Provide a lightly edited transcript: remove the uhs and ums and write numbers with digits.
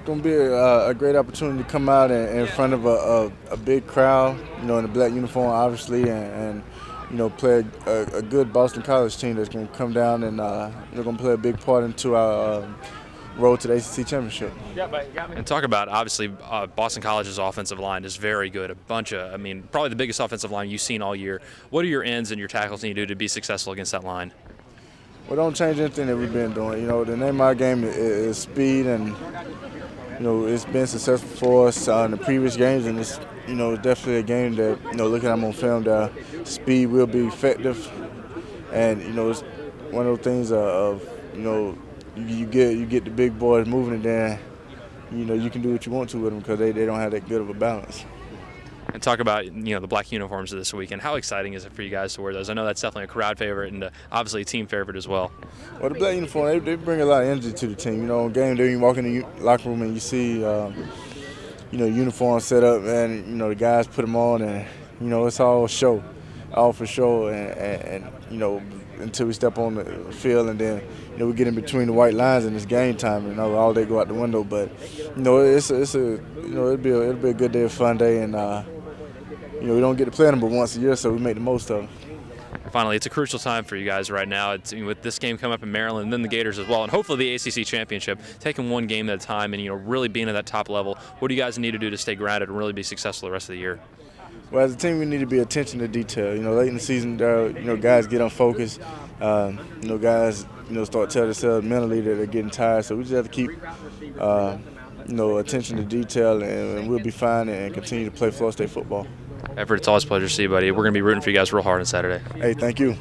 It's going to be a great opportunity to come out in front of a big crowd, in a black uniform, obviously, and play a good Boston College team that's going to come down and they're going to play a big part into our road to the ACC championship. And talk about, obviously, Boston College's offensive line is very good. Probably the biggest offensive line you've seen all year. What do your ends and your tackles need to do to be successful against that line? Well, don't change anything that we've been doing. The name of our game is speed, and it's been successful for us in the previous games, and it's definitely a game that looking at them on film, that speed will be effective, and it's one of those things of you get the big boys moving, and then you can do what you want to with them because they don't have that good of a balance. And talk about the black uniforms this weekend. How exciting is it for you guys to wear those? I know that's definitely a crowd favorite and obviously a team favorite as well. Well, the black uniform, they bring a lot of energy to the team. On game day, you walk in the locker room and you see uniforms set up, and the guys put them on, and it's all for show, and until we step on the field, and then we get in between the white lines and it's game time, and all day go out the window. But it'll be a good day, a fun day, and we don't get to play them but once a year, so we make the most of them. Finally, it's a crucial time for you guys right now. It's, with this game coming up in Maryland, and then the Gators as well, and hopefully the ACC championship, taking one game at a time and really being at that top level. What do you guys need to do to stay grounded and really be successful the rest of the year? Well, as a team, we need to be attention to detail. Late in the season, guys get unfocused. Guys, start telling themselves mentally that they're getting tired. So we just have to keep, attention to detail, and we'll be fine and continue to play Florida State football. Everett, it's always a pleasure to see you, buddy. We're going to be rooting for you guys real hard on Saturday. Hey, thank you.